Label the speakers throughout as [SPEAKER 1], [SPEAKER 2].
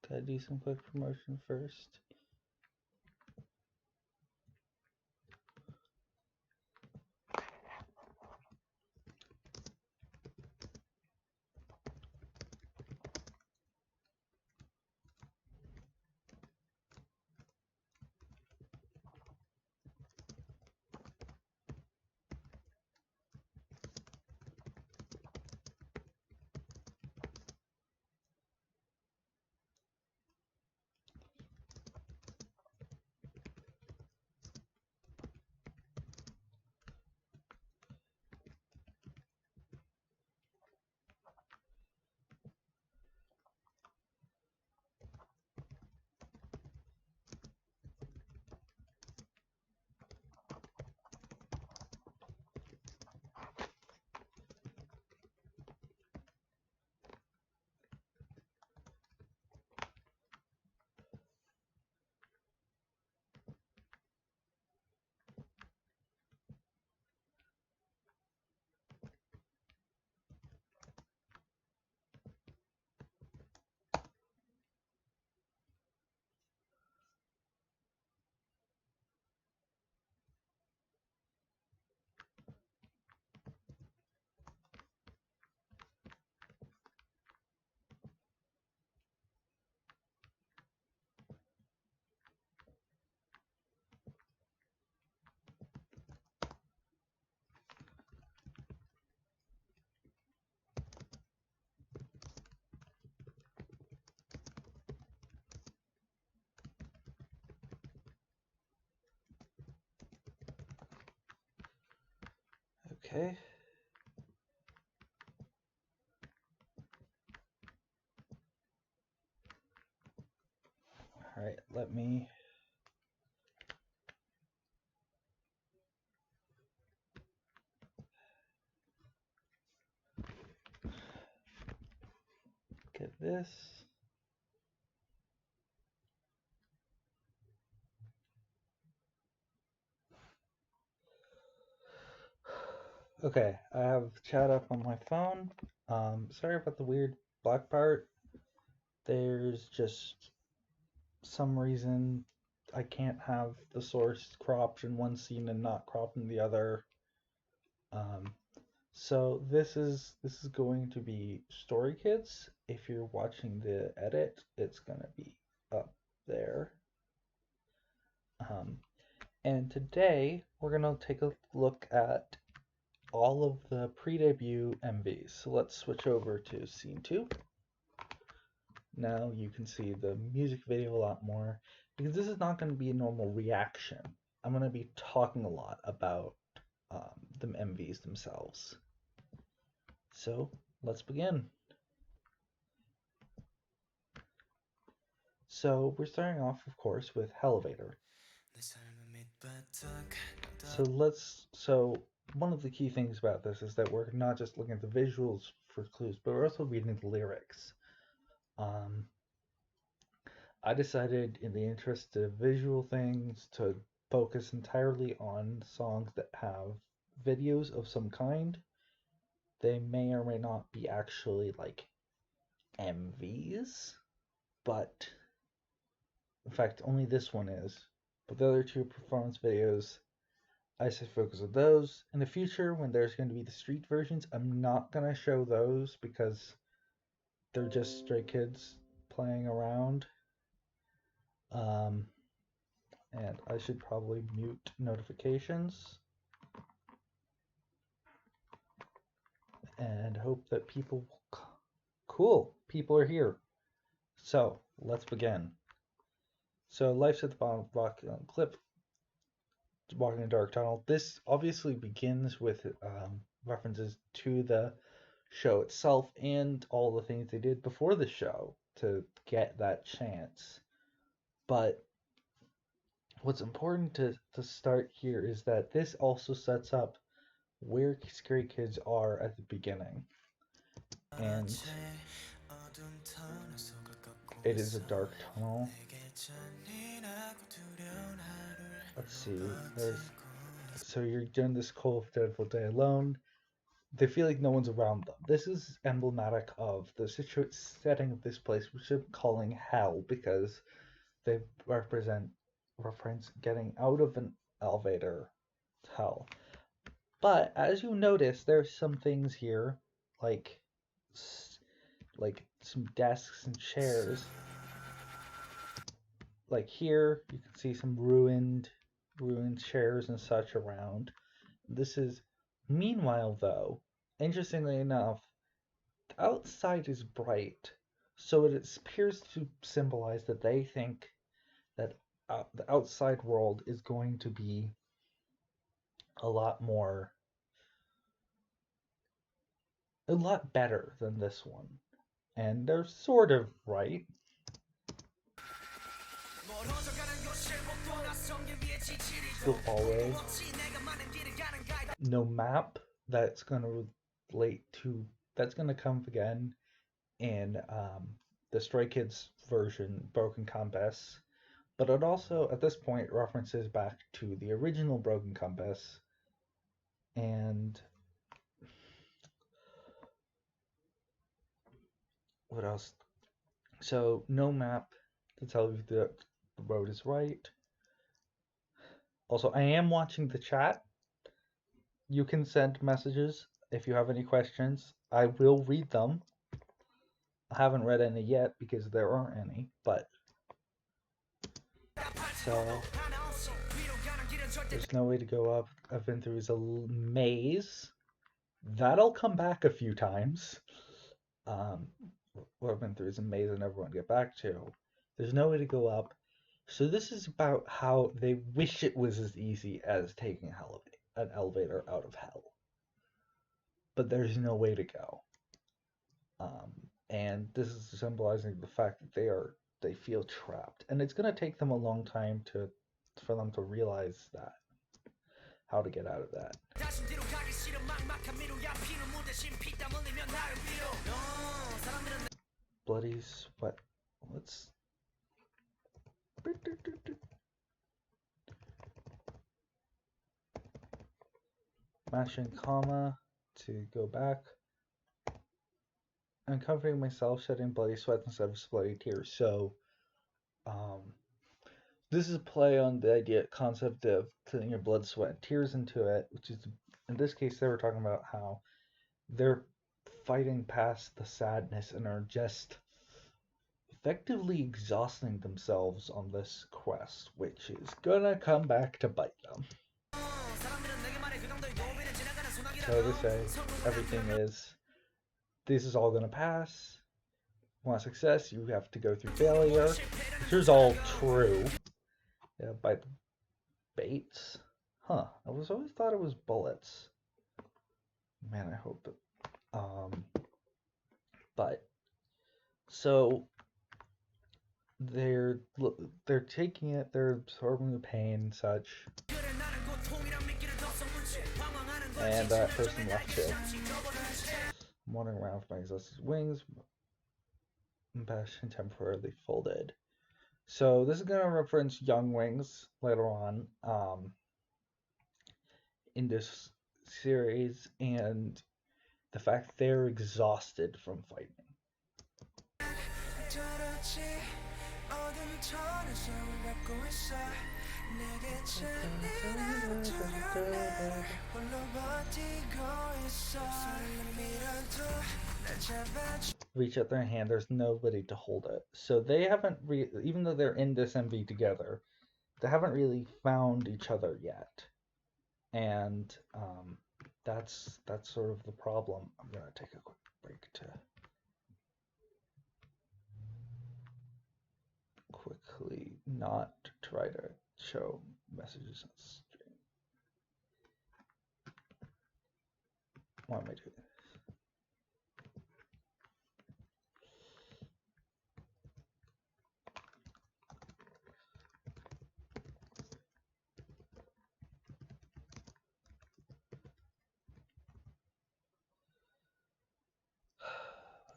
[SPEAKER 1] Gotta do some quick promotion first. Okay. All right, let me get this. Okay, I have chat up on my phone. Sorry about the weird black part. There's just some reason I can't have the source cropped in one scene and not cropped in the other. Um, so this is going to be Story Kids. If you're watching the edit, it's gonna be up there. Um, and today we're gonna take a look at all of the pre-debut MVs. So let's switch over to scene 2. Now you can see the music video a lot more because this is not going to be a normal reaction. I'm going to be talking a lot about the MVs themselves. So let's begin. So we're starting off, of course, with Elevator. So one of the key things about this is that we're not just looking at the visuals for clues, but we're also reading the lyrics. I decided, in the interest of visual things, to focus entirely on songs that have videos of some kind. They may or may not be actually like MVs, but in fact, only this one is. But the other two performance videos, I say focus on those. In the future, when there's going to be the street versions, I'm not going to show those because they're just stray kids playing around. And I should probably mute notifications and hope that people. Cool, people are here. So let's begin. So life's at the bottom of the rock clip, walking a dark tunnel. This obviously begins with references to the show itself and all the things they did before the show to get that chance. But what's important to start here is that this also sets up where Scary Kids are at the beginning. And it is a dark tunnel. Let's see. So you're doing this cold, dreadful day alone. they feel like no one's around them. This is emblematic of the setting of this place, which I'm calling hell because they reference getting out of an elevator to hell. But as you notice, there's some things here, like some desks and chairs. Like here, you can see some ruined chairs and such around. This is, meanwhile, though, interestingly enough, the outside is bright, so it appears to symbolize that they think that the outside world is going to be a lot better than this one. And they're sort of right. The hallway. No map that's gonna come again in the Stray Kids version, Broken Compass. But it also, at this point, references back to the original Broken Compass. And what else? So, no map to tell you the road is right. Also, I am watching the chat. You can send messages if you have any questions. I will read them. I haven't read any yet because there aren't any, but so there's no way to go up. I've been through a maze. That'll come back a few times. What I've been through is a maze I never want to get back to. There's no way to go up. So this is about how they wish it was as easy as taking an elevator out of hell. But there's no way to go. And this is symbolizing the fact that they feel trapped. And it's going to take them a long time for them to realize that. How to get out of that. Bloody sweat. Let's... Mashing comma to go back. I'm covering myself, shedding bloody sweat instead of bloody tears. So, this is a play on the concept of putting your blood, sweat, and tears into it, which is, in this case, they were talking about how they're fighting past the sadness and are just effectively exhausting themselves on this quest, which is gonna come back to bite them. So they say everything is, this is all gonna pass. Want success, you have to go through failure, which is all true. Yeah, by baits. Huh. I always thought it was bullets. Man, I hope it. But so they're taking it, they're absorbing the pain and such. And that person left too. I'm wandering around with my exhausted wings. Passion temporarily folded. So this is going to reference Young Wings later on in this series, and the fact they're exhausted from fighting. Reach out their hand, there's nobody to hold it. So they haven't even though they're in this MV together, they haven't really found each other yet. And that's sort of the problem. I'm gonna take a quick break to quickly not try to show messages on stream. Why am I doing this?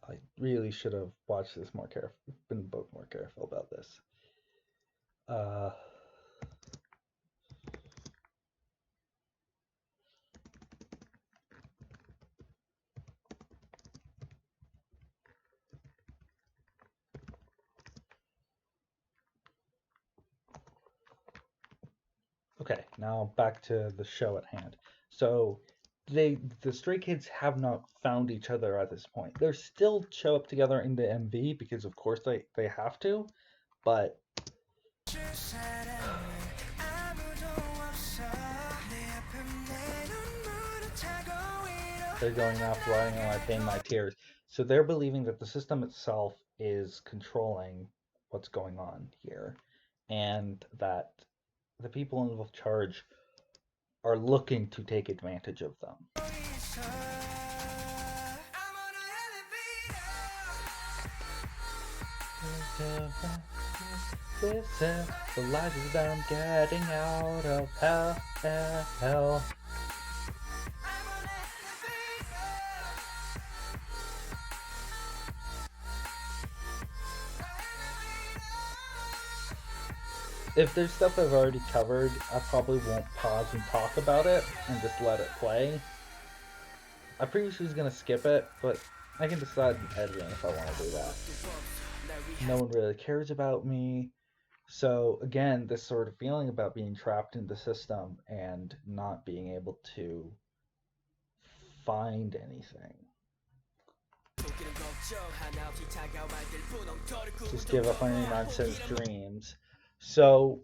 [SPEAKER 1] I really should have watched this more careful, been both more careful about this. Okay, now back to the show at hand. So the Stray Kids have not found each other at this point. They still show up together in the MV because of course they have to, but they're going off riding on my pain, my tears. So they're believing that the system itself is controlling what's going on here, and that the people in charge are looking to take advantage of them. The lies of them getting out of hell. If there's stuff I've already covered, I probably won't pause and talk about it and just let it play. I previously was going to skip it, but I can decide in editing if I want to do that. No one really cares about me. So again, this sort of feeling about being trapped in the system and not being able to find anything. Just give up on your nonsense dreams. So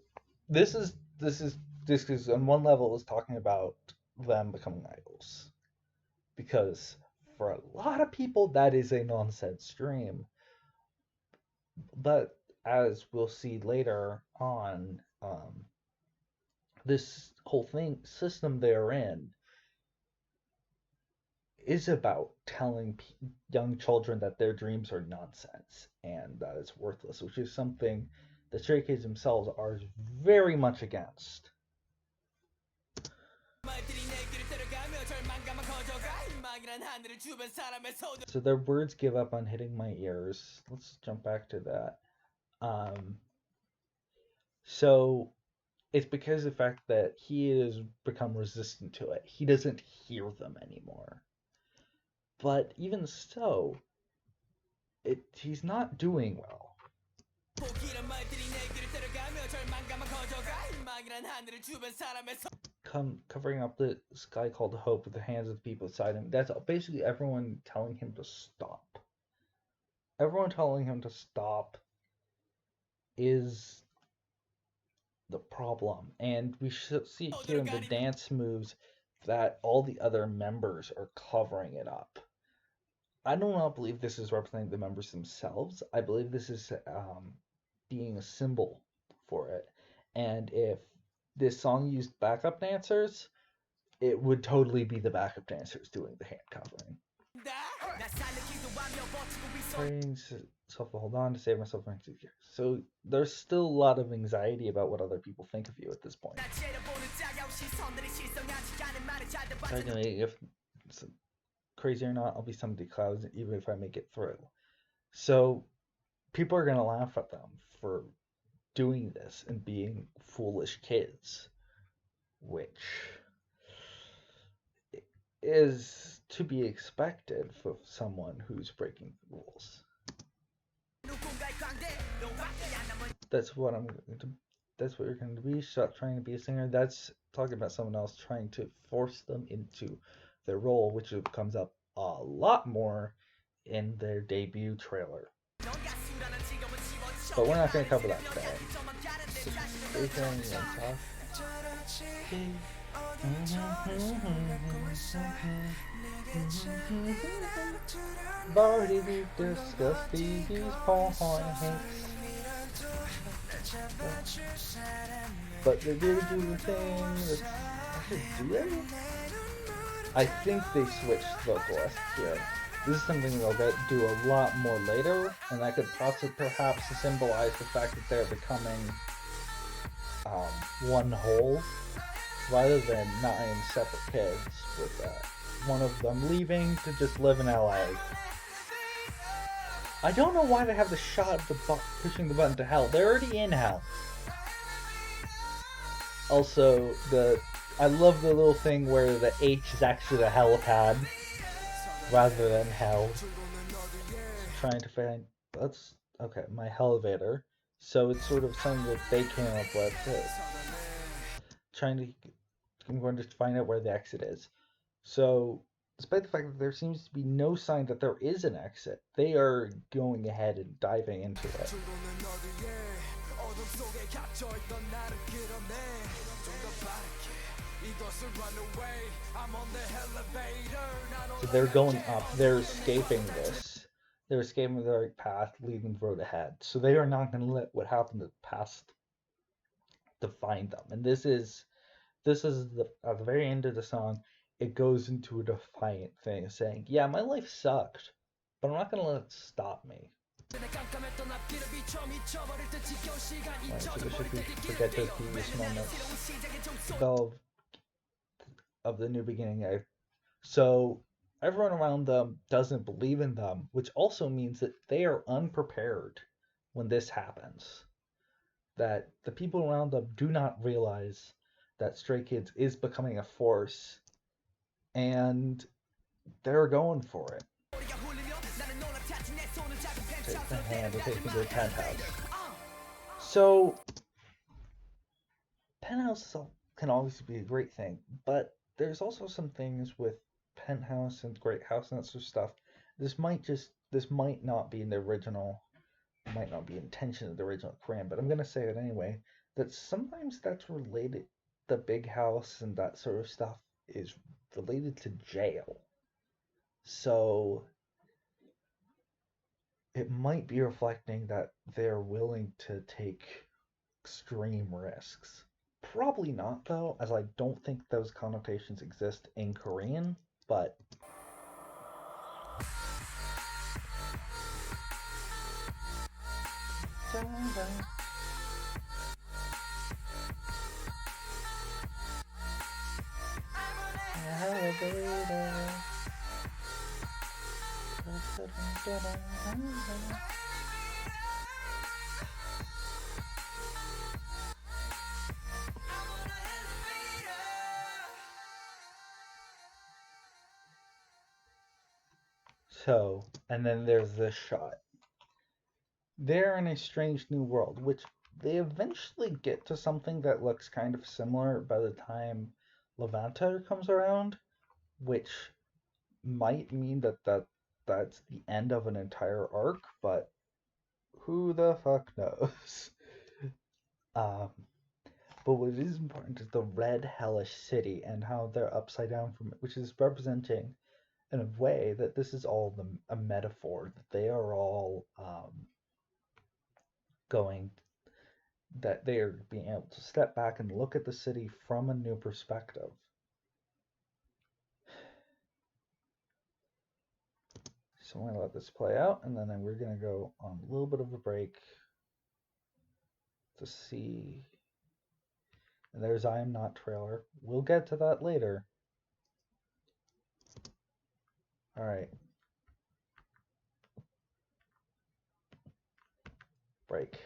[SPEAKER 1] this is on one level is talking about them becoming idols, because for a lot of people that is a nonsense dream. But as we'll see later on, this whole system they're in is about telling young children that their dreams are nonsense and that it's worthless, which is something the Stray Kids themselves are very much against. So their words give up on hitting my ears. Let's jump back to that. So it's because of the fact that he has become resistant to it. He doesn't hear them anymore. But even so, he's not doing well. Covering up the sky called hope with the hands of the people beside him. That's basically everyone telling him to stop. Everyone telling him to stop is the problem. And we should see here in the dance moves that all the other members are covering it up. I do not believe this is representing the members themselves. I believe this is being a symbol for it. And if this song used backup dancers, it would totally be the backup dancers doing the hand covering. Trying self to hold on to save myself from insecure. So there's still a lot of anxiety about what other people think of you at this point. Anyway, if it's crazy or not, I'll be somebody clouds even if I make it through. So people are gonna laugh at them for doing this and being foolish kids, which is to be expected for someone who's breaking the rules. That's what you're going to be. Stop trying to be a singer. That's talking about someone else trying to force them into their role, which comes up a lot more in their debut trailer. But we're not going to cover that today. Already we discussed these points, but they really do the thing. Do they? I think they switched vocalists here. This is something they'll do a lot more later, and that could possibly perhaps symbolize the fact that they're becoming one whole, rather than 9 separate kids, with one of them leaving to just live in LA. I don't know why they have the shot of the pushing the button to hell. They're already in hell. Also, I love the little thing where the H is actually the helipad rather than hell. Trying to find my elevator. So it's sort of something that they came up with I'm going to find out where the exit is. So, despite the fact that there seems to be no sign that there is an exit, they are going ahead and diving into it. So they're going up. They're escaping this. They're escaping the right path, leaving the road ahead. So they are not going to let what happened in the past define them. And this is at the very end of the song. It goes into a defiant thing, saying, "Yeah, my life sucked, but I'm not going to let it stop me." Right, so we should forget those previous moments of the new beginning. So everyone around them doesn't believe in them, which also means that they are unprepared when this happens. That the people around them do not realize that Stray Kids is becoming a force, and they're going for it. Take the hand, will take me to the penthouse. So, penthouse can obviously be a great thing, but there's also some things with penthouse and great house and that sort of stuff. This might not be in the original, might not be intention of the original Korean, but I'm gonna say it anyway. That sometimes that's related. The big house and that sort of stuff is related to jail. So it might be reflecting that they're willing to take extreme risks. Probably not, though, as I don't think those connotations exist in Korean, but. So, and then there's this shot. They're in a strange new world, which they eventually get to something that looks kind of similar by the time Levanter comes around, which might mean that's the end of an entire arc, but who the fuck knows? Um, but what is important is the red hellish city and how they're upside down from it, which is representing in a way that this is all a metaphor, that they are all going, that they are being able to step back and look at the city from a new perspective. So I'm going to let this play out, and then we're going to go on a little bit of a break to see. And there's I Am Not trailer. We'll get to that later. Alright. Break.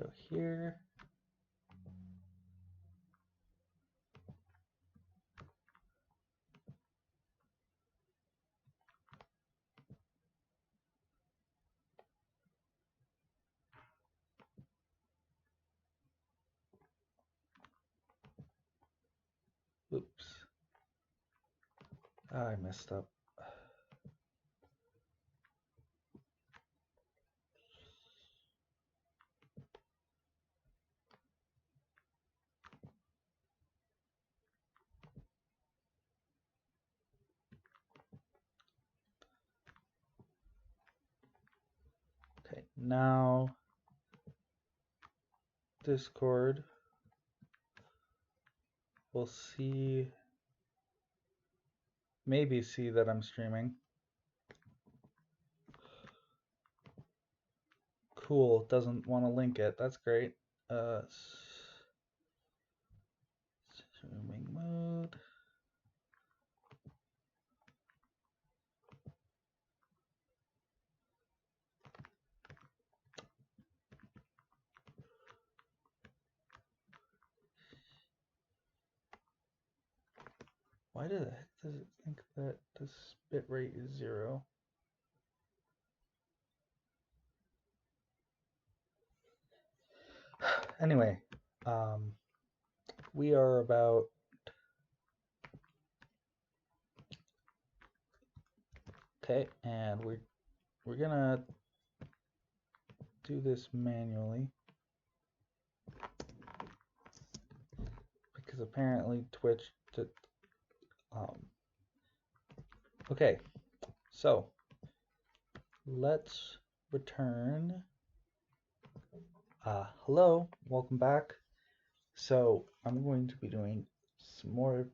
[SPEAKER 1] Go here. Oops. I messed up. Okay, now Discord will maybe see that I'm streaming. Cool, doesn't want to link it. That's great. Streaming mode. Why the heck does it think that this bit rate is 0? Anyway, we are about okay, and we're gonna do this manually because apparently Twitch did, okay, so let's return. Hello, welcome back. So I'm going to be doing some more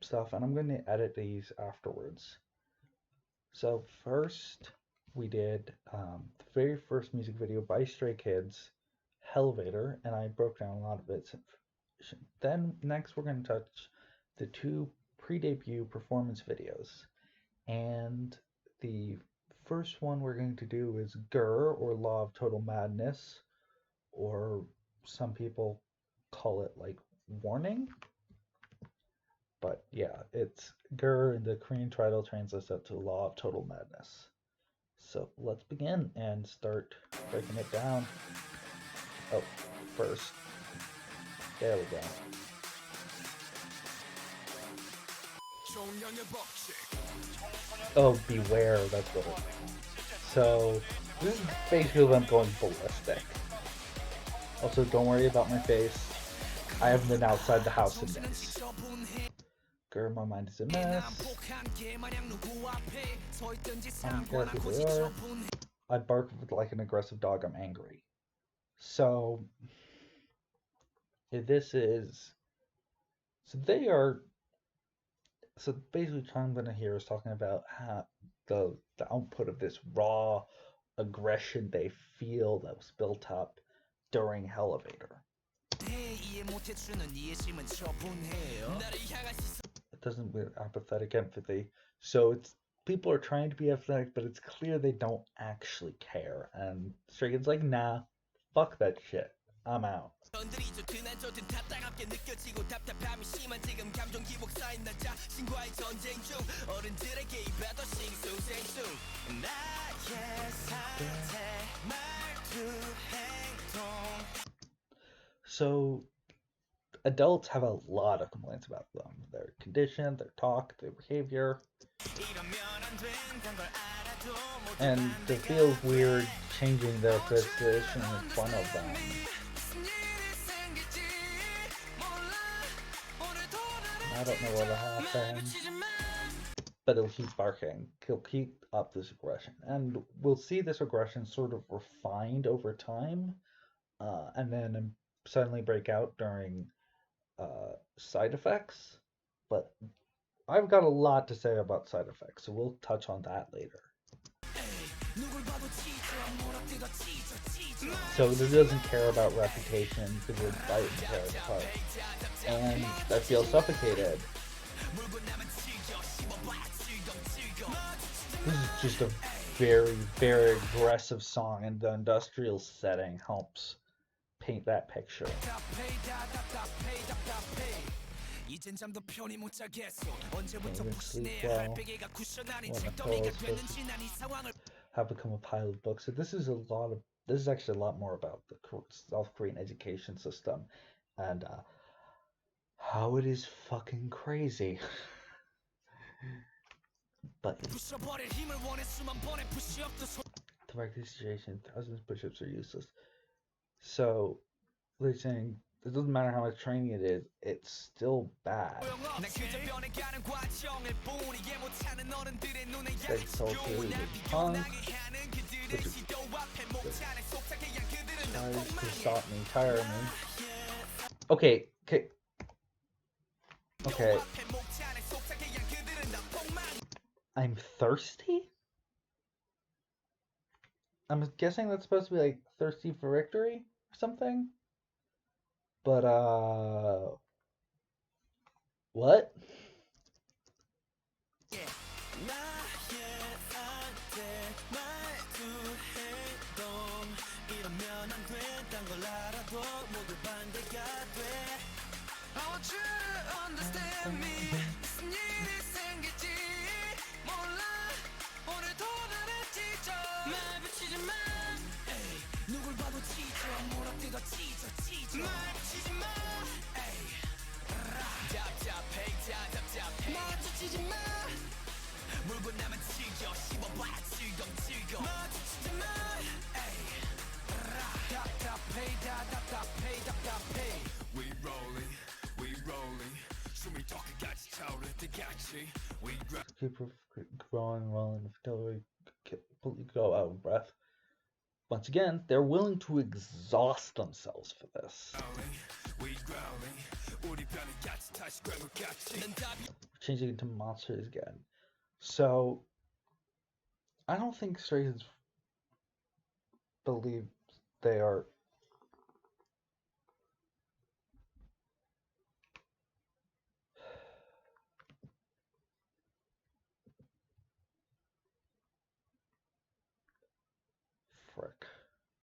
[SPEAKER 1] stuff, and I'm going to edit these afterwards. So first, we did the very first music video by Stray Kids, Elevator, and I broke down a lot of its information. Then next, we're going to touch the 2 pre-debut performance videos, and the first one we're going to do is GER, or Law of Total Madness, or some people call it like Warning. But yeah, it's GER, and the Korean title translates out to Law of Total Madness. So let's begin and start breaking it down. Oh, first. There we go. Oh, beware, that's what it is. So, this is basically them going ballistic. Also, don't worry about my face. I haven't been outside the house in days. Girl, my mind is a mess. I bark like an aggressive dog. I'm angry. So this is. So they are. So basically, what I'm gonna hear is talking about how the output of this raw aggression they feel that was built up during Elevator. It doesn't with apathetic empathy. So it's people are trying to be empathetic, but it's clear they don't actually care. And Stray Kids like, nah, fuck that shit. I'm out. So adults have a lot of complaints about them. Their condition, their talk, their behavior. And it feels weird changing their position in front of them. I don't know what'll happen. But he'll keep barking. He'll keep up this aggression. And we'll see this aggression sort of refined over time. And then suddenly break out during side effects. But I've got a lot to say about side effects, so we'll touch on that later. So this doesn't care about reputation because it's right and tear it apart. And I feel suffocated. This is just a very, very aggressive song, and the industrial setting helps paint that picture. Have become a pilot book. So this is actually a lot more about the South Korean education system and how it is fucking crazy. But to wreck this situation, thousands of push-ups are useless. So they're saying it doesn't matter how much training it is, it's still bad. That's associated with punk, which tries to stop me, tire me. Okay. I'm thirsty? I'm guessing that's supposed to be like thirsty for victory or something? But, what? Keep growing, rolling until we completely go out of breath. Once again, they're willing to exhaust themselves for this. Changing into monsters again. So, I don't think Stray Kids believe they are. Frick.